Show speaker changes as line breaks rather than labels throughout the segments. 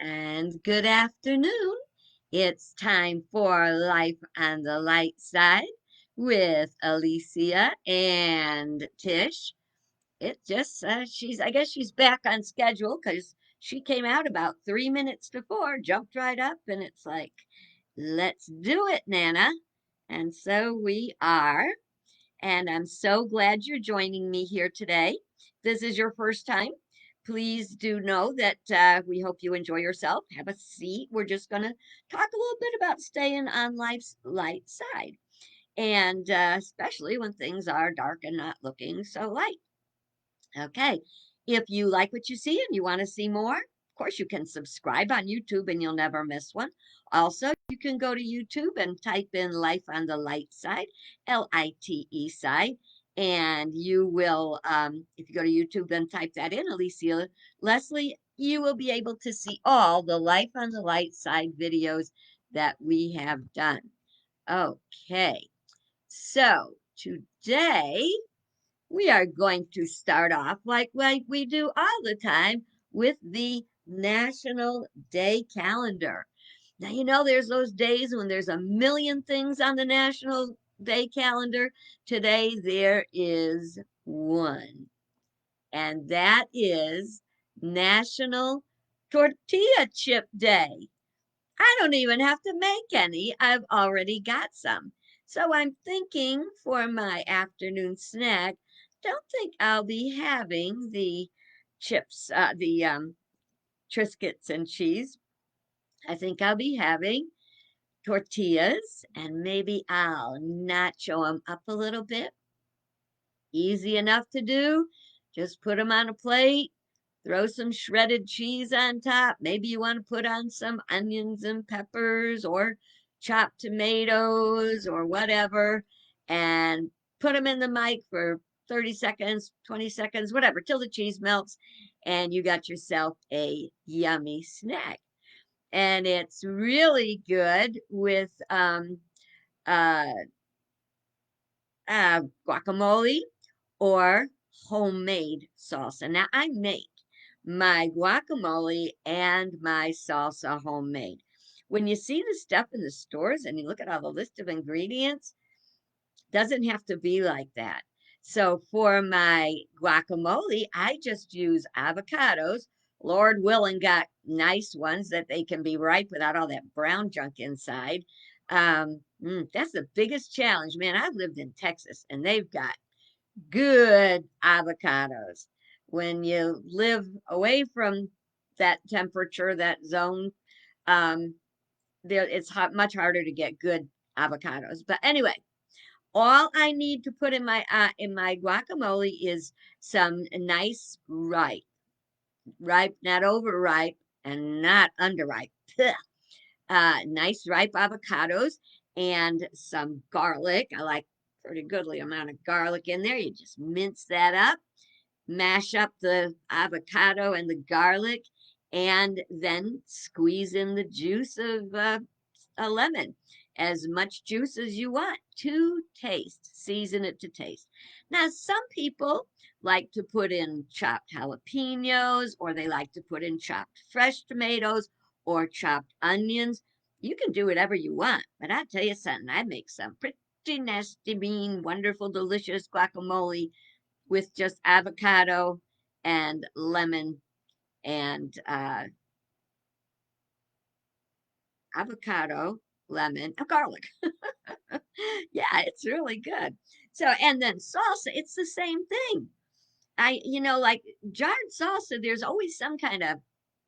and good afternoon. It's time for Life on the Light Side with Alicia and Tish. I guess she's back on schedule because she came out about 3 minutes before, jumped right up, and it's like, let's do it, Nana. And so we are. And I'm so glad you're joining me here today. This is your first time. Please do know that we hope you enjoy yourself. Have a seat. We're just going to talk a little bit about staying on life's light side, and especially when things are dark and not looking so light. Okay. If you like what you see and you want to see more, of course, you can subscribe on YouTube and you'll never miss one. Also, you can go to YouTube and type in Life on the Light Side, Lite side, and you will, if you go to YouTube and type that in, Alicia Leslie, you will be able to see all the Life on the Light Side videos that we have done. Okay. So today, we are going to start off like we do all the time with the National Day calendar. Now, there's those days when there's a million things on the National Day calendar. Today, there is one, and that is National Tortilla Chip Day. I don't even have to make any. I've already got some. So I'm thinking for my afternoon snack, don't think I'll be having the chips, the Triscuits and cheese. I think I'll be having tortillas and maybe I'll nacho them up a little bit. Easy enough to do. Just put them on a plate, throw some shredded cheese on top. Maybe you want to put on some onions and peppers or chopped tomatoes or whatever, and put them in the mic for 30 seconds, 20 seconds, whatever, till the cheese melts, and you got yourself a yummy snack. And it's really good with uh, guacamole or homemade salsa. Now, I make my guacamole and my salsa homemade. When you see the stuff in the stores and you look at all the list of ingredients, doesn't have to be like that. So for my guacamole, I just use avocados. Lord willing, got nice ones that they can be ripe without all that brown junk inside. That's the biggest challenge, man. I've lived in Texas and they've got good avocados. When you live away from that temperature, that zone, um, it's much harder to get good avocados. But anyway, all I need to put in my guacamole is some nice ripe, not overripe, and not underripe. Nice ripe avocados and some garlic. I like pretty goodly amount of garlic in there. You just mince that up, mash up the avocado and the garlic, and then squeeze in the juice of a lemon, as much juice as you want to taste. Season it to taste. Now, some people like to put in chopped jalapenos, or they like to put in chopped fresh tomatoes or chopped onions. You can do whatever you want, but I'll tell you something, I make some pretty nasty, mean, wonderful, delicious guacamole with just avocado and lemon and avocado, lemon, and garlic. Yeah, it's really good. So, and then salsa, it's the same thing. Like jarred salsa, there's always some kind of,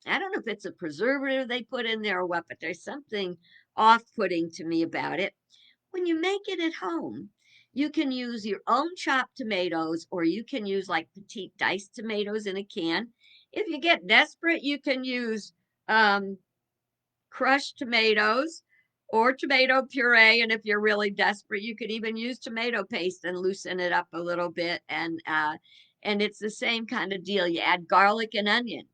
I don't know if it's a preservative they put in there or what, but there's something off putting to me about it. When you make it at home, you can use your own chopped tomatoes or you can use like petite diced tomatoes in a can. If you get desperate, you can use um, crushed tomatoes or tomato puree. And if you're really desperate, you could even use tomato paste and loosen it up a little bit. And it's the same kind of deal. You add garlic and onion,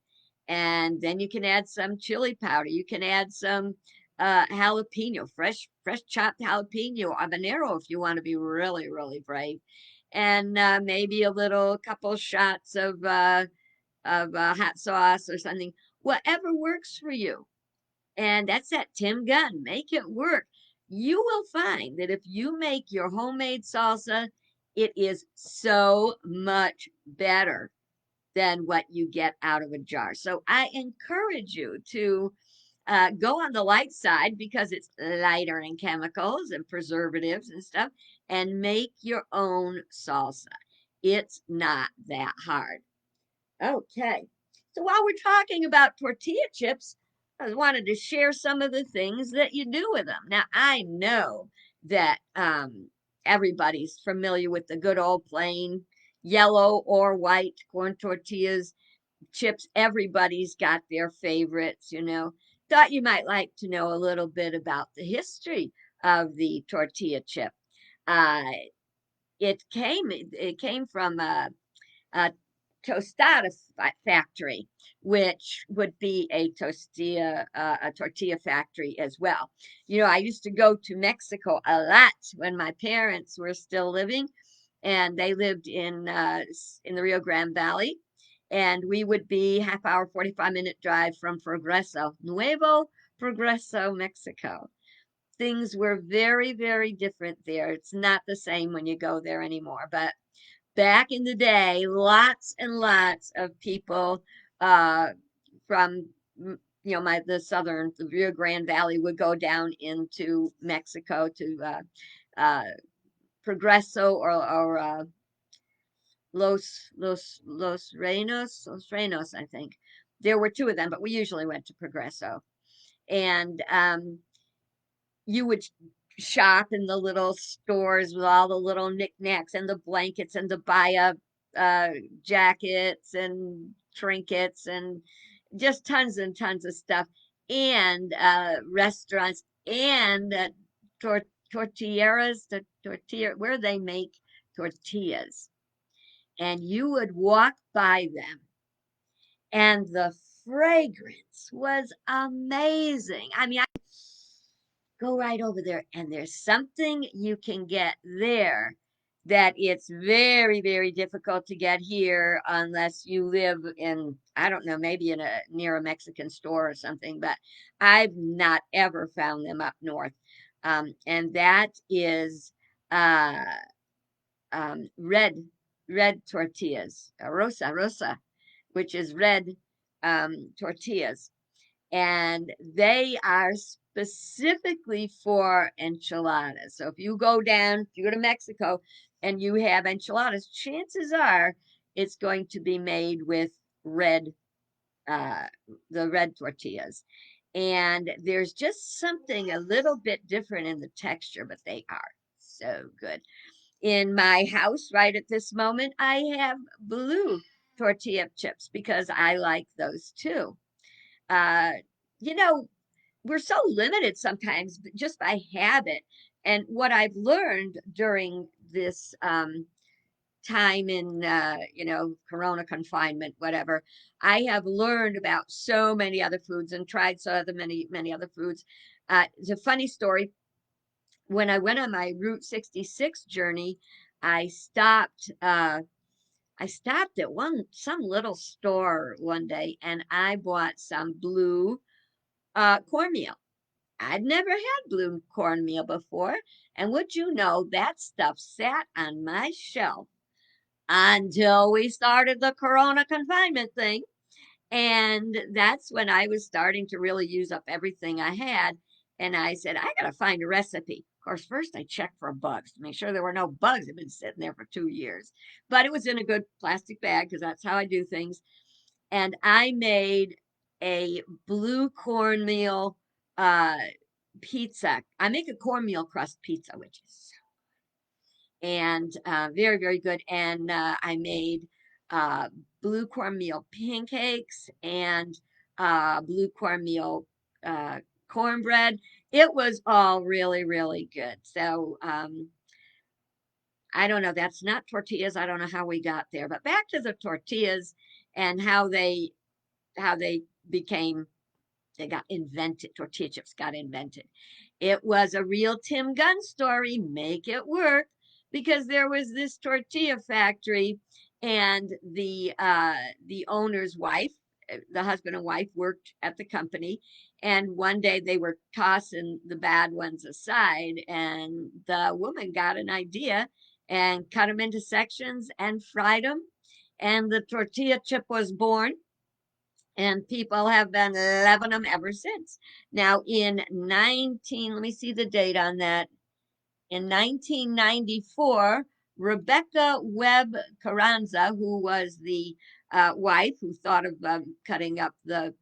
and then you can add some chili powder. You can add some jalapeno, fresh chopped jalapeno, habanero if you want to be really, really brave, and maybe a couple shots of hot sauce or something. whatever works for you. And that's that Tim Gunn. Make it work. You will find that if you make your homemade salsa, it is so much better than what you get out of a jar. So I encourage you to go on the light side because it's lighter in chemicals and preservatives and stuff, and make your own salsa. It's not that hard. Okay. So while we're talking about tortilla chips, I wanted to share some of the things that you do with them. Now, I know that everybody's familiar with the good old plain yellow or white corn tortillas, chips. Everybody's got their favorites, you know. Thought you might like to know a little bit about the history of the tortilla chip. Uh, it came from a tostada factory, which would be a tortilla factory as well. You know, I used to go to Mexico a lot when my parents were still living, and they lived in the Rio Grande Valley, and we would be half hour, 45-minute drive from Progreso, Nuevo Progreso, Mexico. Things were very, very different there. It's not the same when you go there anymore, but back in the day, lots and lots of people uh, from the southern, the Rio Grande Valley would go down into Mexico to uh, Progreso or Los Renos, I think. There were two of them, but we usually went to Progreso. And you would shop in the little stores with all the little knickknacks and the blankets and the buy jackets and trinkets and just tons and tons of stuff, and restaurants and tortilleras, the tortilla where they make tortillas, and you would walk by them, and the fragrance was amazing. I mean, go right over there, and there's something you can get there that it's very, very difficult to get here unless you live in, I don't know, maybe in a near a Mexican store or something, but I've not ever found them up north. And that is uh red tortillas, rosa, which is red tortillas, and they are specifically for enchiladas. So if you go to Mexico and you have enchiladas, chances are it's going to be made with red, uh, the red tortillas. And there's just something a little bit different in the texture, but they are so good. In my house right at this moment, I have blue tortilla chips because I like those too. Uh, you know, we're so limited sometimes just by habit. And what I've learned during this time in, Corona confinement, whatever, I have learned about so many other foods and tried many other foods. It's a funny story. When I went on my Route 66 journey, I stopped. I stopped at some little store one day, and I bought some blue cornmeal. I'd never had blue cornmeal before. And would you know that stuff sat on my shelf until we started the Corona confinement thing. And that's when I was starting to really use up everything I had. And I said, I got to find a recipe. Of course, first I checked for bugs to make sure there were no bugs. It had been sitting there for 2 years, but it was in a good plastic bag because that's how I do things. And I made a blue cornmeal uh, pizza. I make a cornmeal crust pizza, which is and very, very good. And I made uh, blue cornmeal pancakes and blue cornmeal uh, cornbread. It was all really, really good. So I don't know. That's not tortillas. I don't know how we got there, but back to the tortillas and how they became they got invented. Tortilla chips got invented. It was a real Tim Gunn story. Make it work, because there was this tortilla factory, and the owner's wife the husband and wife worked at the company, and one day they were tossing the bad ones aside, and the woman got an idea and cut them into sections and fried them, and the tortilla chip was born, and people have been loving them ever since. Now, in 19, let me see the date on that. In 1994, Rebecca Webb Carranza, who was the wife who thought of cutting up the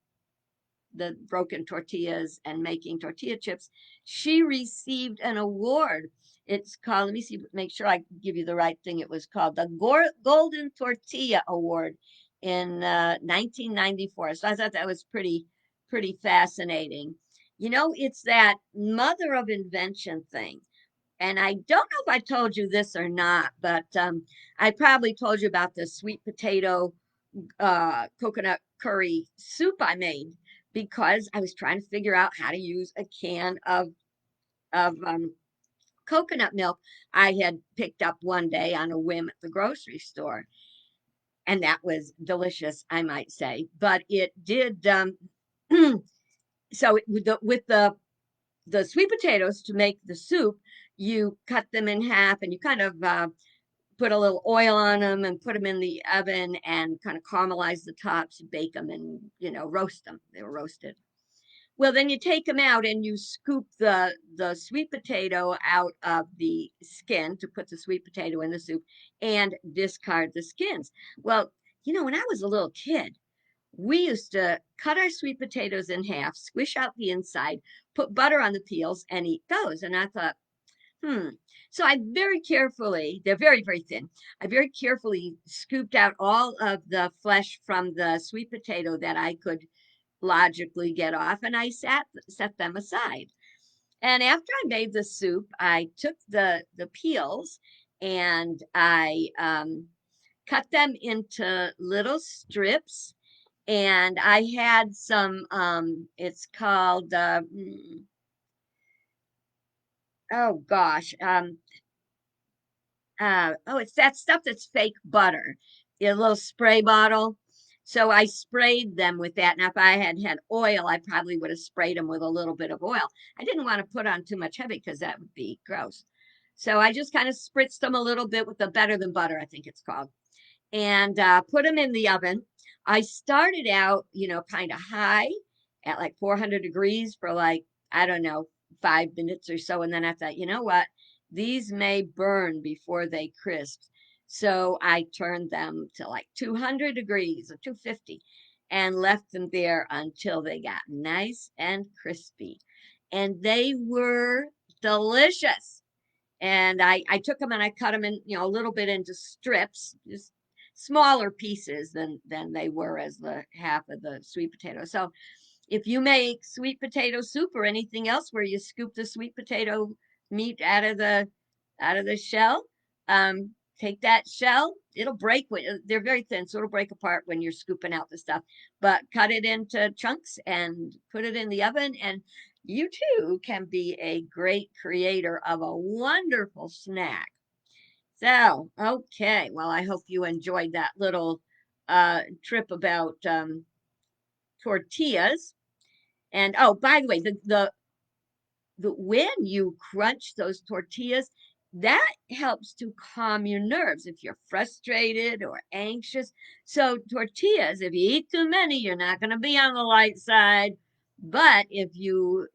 broken tortillas and making tortilla chips, she received an award. It's called, let me see, make sure I give you the right thing. It was called the Golden Tortilla Award in 1994. So I thought that was pretty fascinating. You know, it's that mother of invention thing. And I don't know if I told you this or not, but I probably told you about the sweet potato coconut curry soup I made because I was trying to figure out how to use a can of coconut milk I had picked up one day on a whim at the grocery store, and that was delicious, I might say. But it did so with the sweet potatoes to make the soup, you cut them in half and you kind of put a little oil on them and put them in the oven and kind of caramelize the tops, bake them, and roast them. They were roasted. Well, then you take them out and you scoop the sweet potato out of the skin to put the sweet potato in the soup and discard the skins. Well, when I was a little kid, we used to cut our sweet potatoes in half, squish out the inside, put butter on the peels, and eat those. And I thought, hmm. So I very carefully, they're very, very thin. I very carefully scooped out all of the flesh from the sweet potato that I could logically get off, and I set them aside. And after I made the soup, I took the peels and I cut them into little strips. And I had some, it's called, oh gosh, it's that stuff that's fake butter, a little spray bottle. So I sprayed them with that. Now, if I had had oil, I probably would have sprayed them with a little bit of oil. I didn't want to put on too much heavy because that would be gross. So I just kind of spritzed them a little bit with the Better Than Butter, I think it's called, and put them in the oven. I started out, kind of high at like 400 degrees for like, I don't know, 5 minutes or so. And then I thought, you know what? These may burn before they crisp. So I turned them to like 200 degrees or 250 and left them there until they got nice and crispy. And they were delicious. And I took them and I cut them in, a little bit into strips, just smaller pieces than they were as the half of the sweet potato. So if you make sweet potato soup or anything else where you scoop the sweet potato meat out of the shell, take that shell. It'll break when they're very thin, so it'll break apart when you're scooping out the stuff. But cut it into chunks and put it in the oven, and you too can be a great creator of a wonderful snack. So, okay. Well, I hope you enjoyed that little trip about tortillas. And oh, by the way, when you crunch those tortillas, that helps to calm your nerves if you're frustrated or anxious. So tortillas, if you eat too many, you're not going to be on the light side. But if you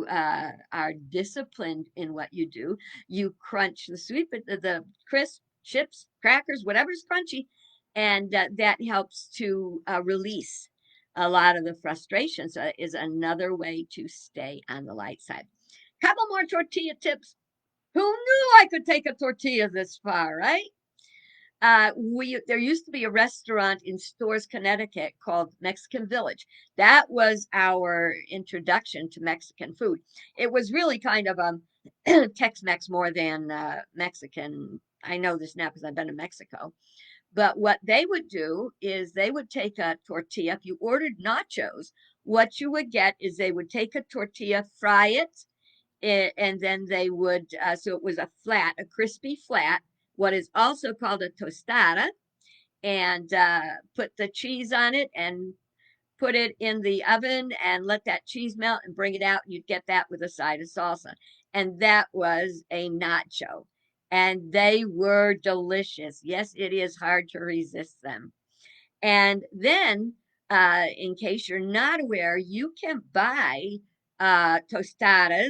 are disciplined in what you do, you crunch the crisp chips, crackers, whatever's crunchy, and that helps to release a lot of the frustration. So it is another way to stay on the light side. Couple more tortilla tips. Who knew I could take a tortilla this far, right? There used to be a restaurant in Stores, Connecticut called Mexican Village. That was our introduction to Mexican food. It was really kind of Tex-Mex more than Mexican. I know this now because I've been to Mexico. But what they would do is they would take a tortilla. If you ordered nachos, what you would get is they would take a tortilla, fry it, and then they would, so it was a crispy flat, what is also called a tostada, and put the cheese on it and put it in the oven and let that cheese melt and bring it out, and you'd get that with a side of salsa. And that was a nacho. And they were delicious. Yes, it is hard to resist them. And then, in case you're not aware, you can buy tostada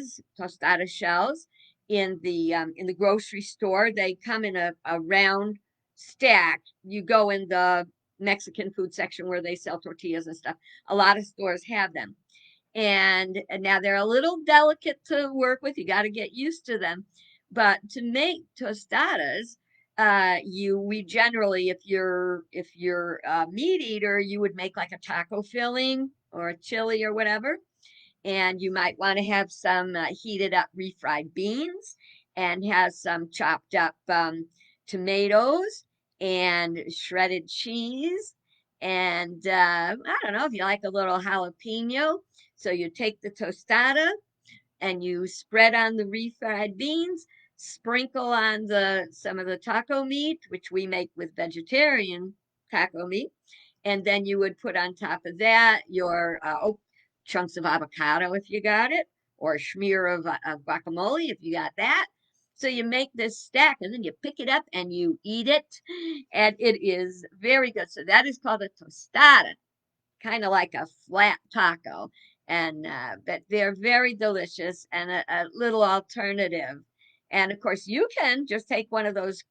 shells in the grocery store. They come in a round stack. You go in the Mexican food section where they sell tortillas and stuff. A lot of stores have them. And now they're a little delicate to work with. You got to get used to them. But to make tostadas, you we generally, if you're a meat eater, you would make like a taco filling or a chili or whatever, and you might want to have some heated up refried beans and have some chopped up tomatoes and shredded cheese. And I don't know if you like a little jalapeno. So you take the tostada and you spread on the refried beans, sprinkle on the some of the taco meat, which we make with vegetarian taco meat, and then you would put on top of that your chunks of avocado if you got it, or a smear of guacamole if you got that. So you make this stack and then you pick it up and you eat it, and it is very good. So that is called a tostada, kind of like a flat taco, and but they're very delicious and a little alternative. And of course, you can just take one of those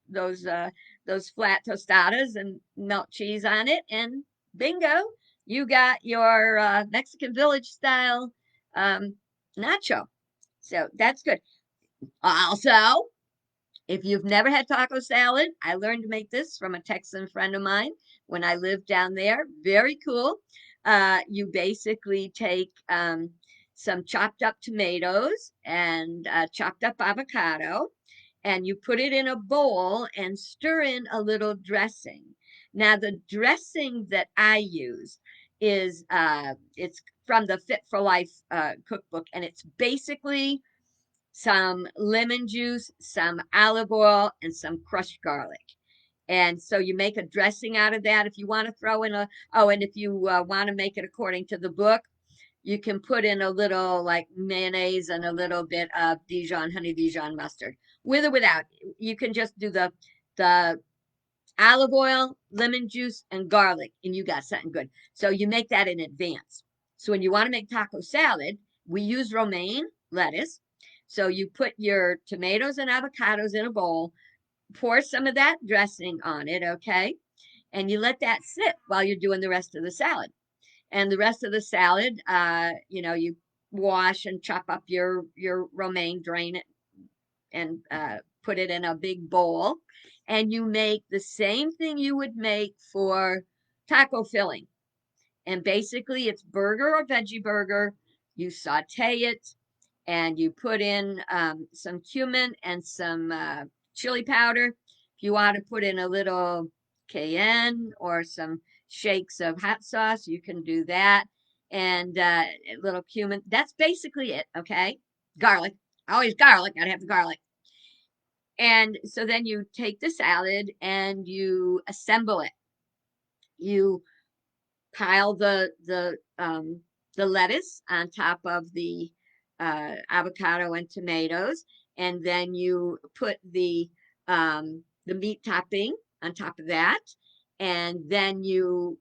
flat tostadas and melt cheese on it, and bingo, you got your Mexican village style um, nacho. So that's good. Also, if you've never had taco salad, I learned to make this from a Texan friend of mine when I lived down there. Very cool. You basically take some chopped up tomatoes and chopped up avocado, and you put it in a bowl and stir in a little dressing. Now, the dressing that I use is it's from the Fit for Life cookbook, and it's basically some lemon juice, some olive oil, and some crushed garlic. And so you make a dressing out of that. If you want to throw in and if you want to make it according to the book, you can put in a little like mayonnaise and a little bit of honey Dijon mustard, with or without. You can just do the olive oil, lemon juice, and garlic, and you got something good. So you make that in advance. So when you want to make taco salad, we use romaine lettuce. So you put your tomatoes and avocados in a bowl, pour some of that dressing on it, okay? And you let that sit while you're doing the rest of the salad. And the rest of the salad, you wash and chop up your romaine, drain it, and put it in a big bowl, and you make the same thing you would make for taco filling. And basically, it's burger or veggie burger. You saute it, and you put in some cumin and some chili powder. If you want to put in a little cayenne or some shakes of hot sauce, you can do that. And a little cumin. That's basically it. Okay, garlic. Always garlic. Gotta have the garlic. And so then you take the salad and you assemble it. You pile the lettuce on top of the avocado and tomatoes, and then you put the meat topping on top of that, and then you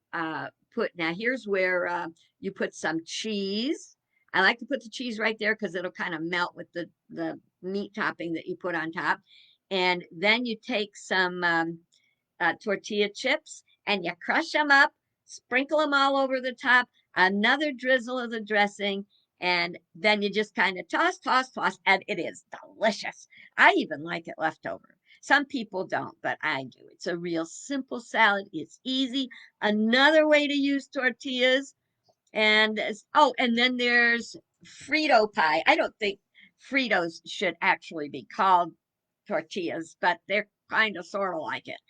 put now here's where you put some cheese. I like to put the cheese right there because it'll kind of melt with the meat topping that you put on top, and then you take some tortilla chips and you crush them up, sprinkle them all over the top, another drizzle of the dressing, and then you just kind of toss, toss, toss, and it is delicious. I even like it left over. Some people don't, but I do. It's a real simple salad. It's easy. Another way to use tortillas. And then there's Frito pie. I don't think Fritos should actually be called tortillas, but they're kind of sort of like it.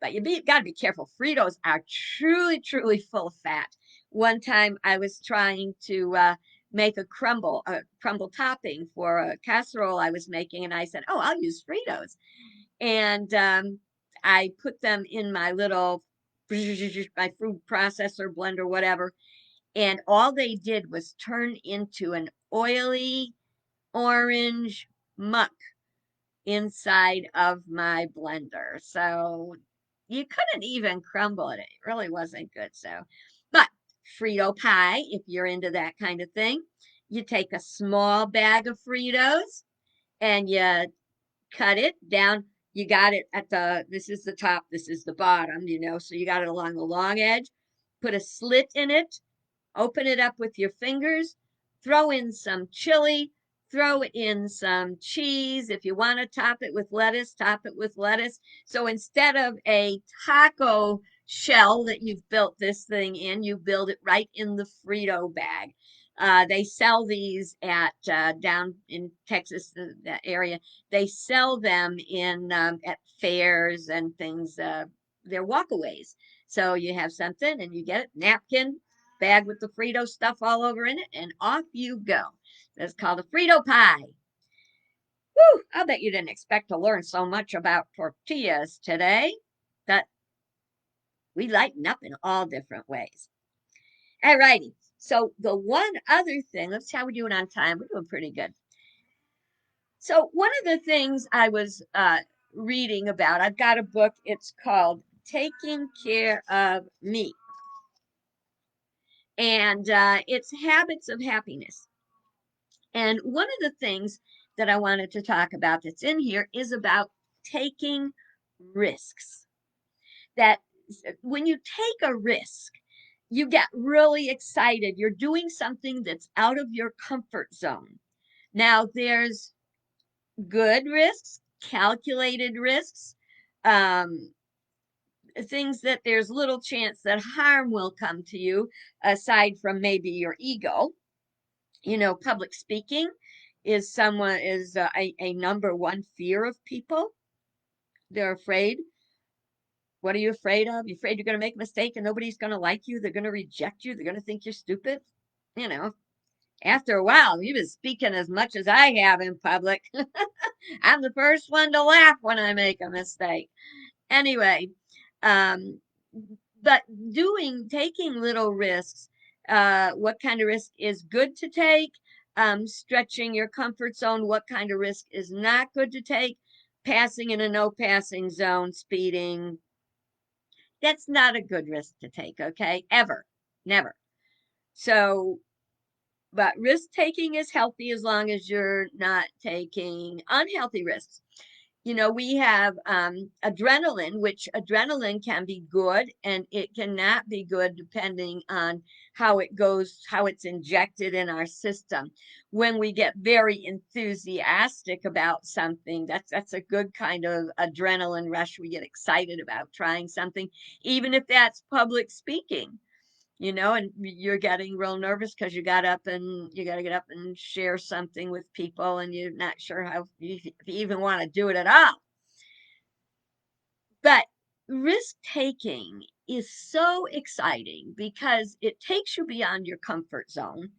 But got to be careful. Fritos are truly, truly full of fat. One time I was trying to make a crumble topping for a casserole I was making, and I said, "Oh, I'll use Fritos." And I put them in my little my food processor blender, whatever, and all they did was turn into an oily orange muck inside of my blender. So you couldn't even crumble it. It really wasn't good. So, but Frito pie, if you're into that kind of thing, you take a small bag of Fritos and you cut it down. You got it at this is the top, this is the bottom, so you got it along the long edge. Put a slit in it, open it up with your fingers, throw in some chili, throw in some cheese. If you want to top it with lettuce, top it with lettuce. So instead of a taco shell that you've built this thing in, you build it right in the Frito bag. They sell these at down in Texas, that area. They sell them in at fairs and things. They're walkaways. So you have something and you get it, napkin, bag with the Frito stuff all over in it, and off you go. That's called a Frito pie. Whew, I'll bet you didn't expect to learn so much about tortillas today, but we lighten up in all different ways. All righty. So the one other thing, let's see how we're doing on time. We're doing pretty good. So one of the things I was reading about, I've got a book. It's called Taking Care of Me. And it's Habits of Happiness. And one of the things that I wanted to talk about that's in here is about taking risks. That when you take a risk, you get really excited. You're doing something that's out of your comfort zone. Now, there's good risks, calculated risks, um, things that there's little chance that harm will come to you, aside from maybe your ego. Public speaking is a number one fear of people. They're afraid. What are you afraid of? You're afraid you're going to make a mistake and nobody's going to like you. They're going to reject you. They're going to think you're stupid. You know, After a while, you've been speaking as much as I have in public. I'm the first one to laugh when I make a mistake. Anyway, um, but taking little risks, what kind of risk is good to take, stretching your comfort zone, what kind of risk is not good to take, passing in a no passing zone, speeding. That's not a good risk to take, okay? Ever, never. So, but risk taking is healthy as long as you're not taking unhealthy risks. We have adrenaline, which adrenaline can be good and it cannot be good depending on how it goes, how it's injected in our system. When we get very enthusiastic about something, that's a good kind of adrenaline rush. We get excited about trying something, even if that's public speaking. And you're getting real nervous because you got up and you got to get up and share something with people, and you're not sure if you even want to do it at all. But risk taking is so exciting because it takes you beyond your comfort zone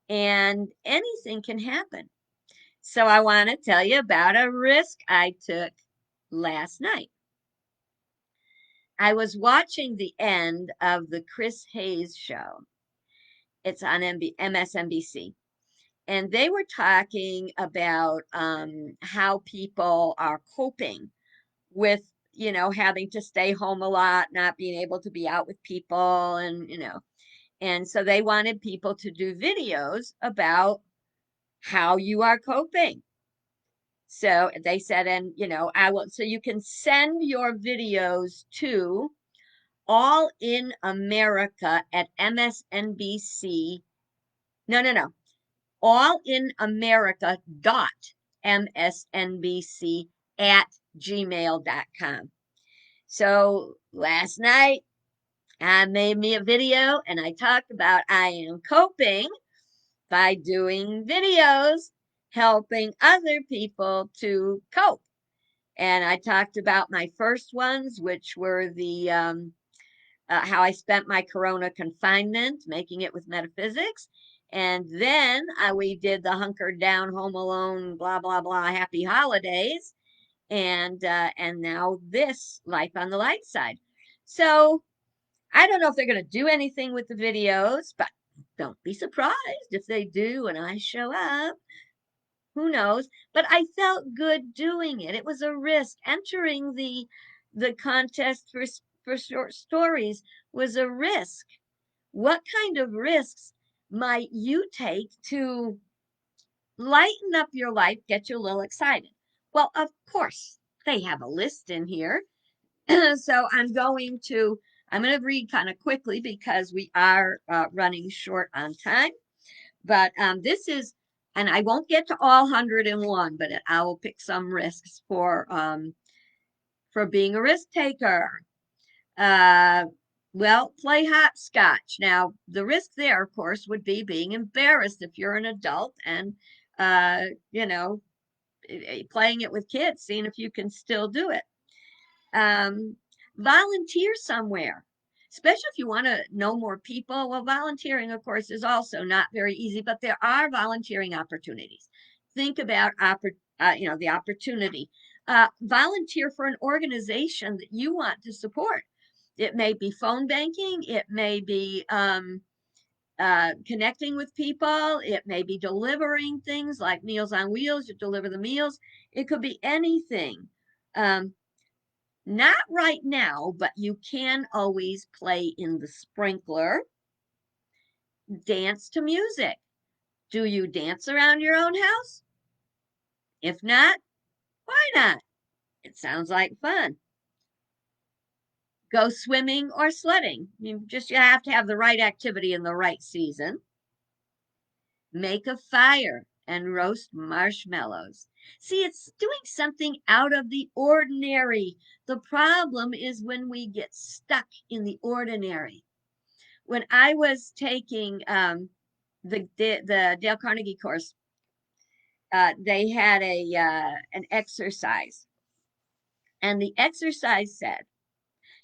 and anything can happen. So I want to tell you about a risk I took last night. I was watching the end of the Chris Hayes show. It's on MSNBC. And they were talking about how people are coping with having to stay home a lot, not being able to be out with people, and so they wanted people to do videos about how you are coping. So they said, and I will, so you can send your videos to All in America at MSNBC. No. allinamerica.msnbc at gmail.com. So last night I made me a video and I talked about I am coping by doing videos helping other people to cope. And I talked about my first ones, which were the how I spent my Corona confinement, making it with metaphysics. And then we did the hunkered down, home alone, blah blah blah, happy holidays, and now this life on the light side. So I don't know if they're going to do anything with the videos, but Don't be surprised if they do and I show up. Who knows? But I felt good doing it. It was a risk. Entering the contest for short stories was a risk. What kind of risks might you take to lighten up your life, get you a little excited? Well, of course, they have a list in here. So I'm going to read kind of quickly because we are running short on time. But this is, and I won't get to all 101, but I will pick some risks for being a risk taker. Uh, well, play hopscotch. Now, the risk there, of course, would be being embarrassed if you're an adult and, uh, you know, playing it with kids, seeing if you can still do it. Um, Volunteer somewhere, especially if you want to know more people. Well, volunteering, of course, is also not very easy, but there are volunteering opportunities. Think about the opportunity. Volunteer for an organization that you want to support. It may be phone banking. It may be connecting with people. It may be delivering things like Meals on Wheels. You deliver the meals. It could be anything. Um, Not right now, but you can always play in the sprinkler. Dance to music. Do you dance around your own house? If not, why not? It sounds like fun. Go swimming or sledding. You have to have the right activity in the right season. Make a fire and roast marshmallows. See, it's doing something out of the ordinary. The problem is when we get stuck in the ordinary. When I was taking the Dale Carnegie course, they had a an exercise, and the exercise said,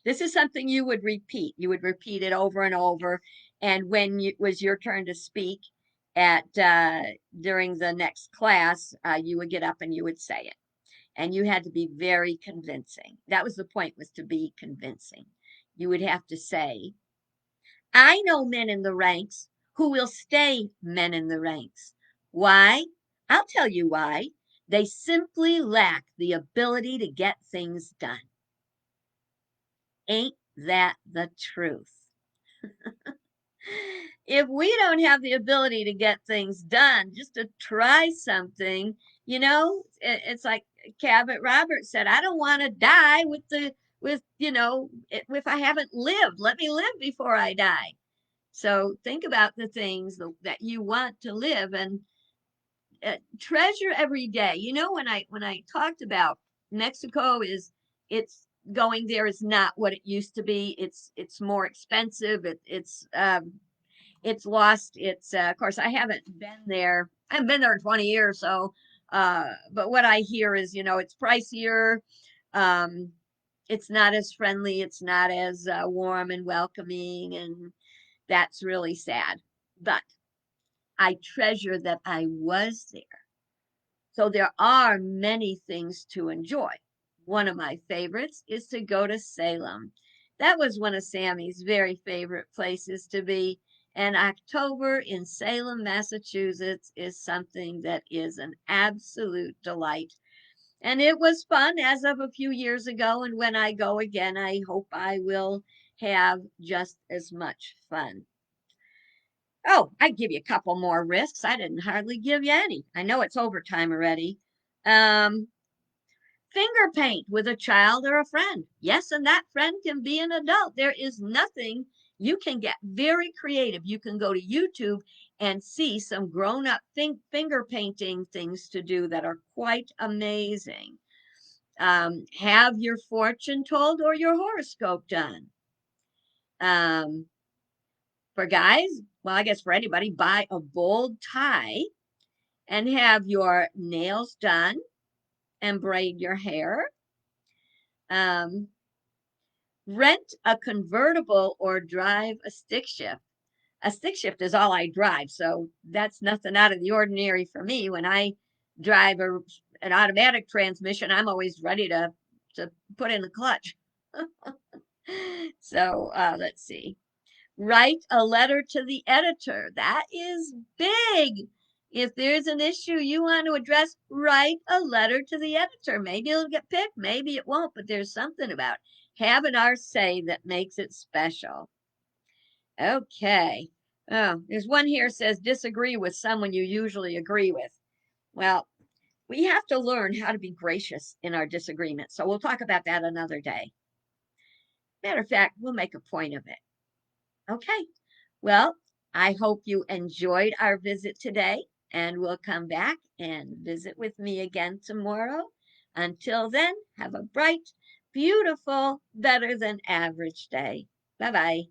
"This is something you would repeat. You would repeat it over and over, and when it was your turn to speak at during the next class, you would get up and you would say it, and you had to be very convincing. That was the point, was to be convincing. You would have to say, I know men in the ranks who will stay men in the ranks. Why? I'll tell you why. They simply lack the ability to get things done. Ain't that the truth? If we don't have the ability to get things done, just to try something, it's like Cabot Roberts said, I don't want to die if I haven't lived. Let me live before I die. So think about the things that you want to live and treasure every day. When I talked about Mexico, it's going there is not what it used to be. It's more expensive. It's lost. It's of course I haven't been there. I haven't been there in 20 years. So, but what I hear is it's pricier. Um, it's not as friendly. It's not as warm and welcoming, and that's really sad. But I treasure that I was there. So there are many things to enjoy. One of my favorites is to go to Salem. That was one of Sammy's very favorite places to be. And October in Salem, Massachusetts is something that is an absolute delight. And it was fun as of a few years ago. And when I go again, I hope I will have just as much fun. Oh, I'd give you a couple more risks. I didn't hardly give you any. I know it's overtime already. Um, Finger paint with a child or a friend. Yes, and that friend can be an adult. There is nothing. You can get very creative. You can go to YouTube and see some grown up finger painting things to do that are quite amazing. Have your fortune told or your horoscope done. Um, for guys, well, I guess for anybody, buy a bold tie and have your nails done and braid your hair. Um, Rent a convertible or drive a stick shift. A stick shift is all I drive, so that's nothing out of the ordinary for me. When I drive an automatic transmission, I'm always ready to put in the clutch. So let's see. Write a letter to the editor. That is big. If there's an issue you want to address, write a letter to the editor. Maybe it'll get picked, maybe it won't, but there's something about having our say that makes it special. Okay. Oh, there's one here says disagree with someone you usually agree with. Well, we have to learn how to be gracious in our disagreements. So we'll talk about that another day. Matter of fact, we'll make a point of it. Okay. Well, I hope you enjoyed our visit today, and we'll come back and visit with me again tomorrow. Until then, have a bright, beautiful, better than average day. Bye bye.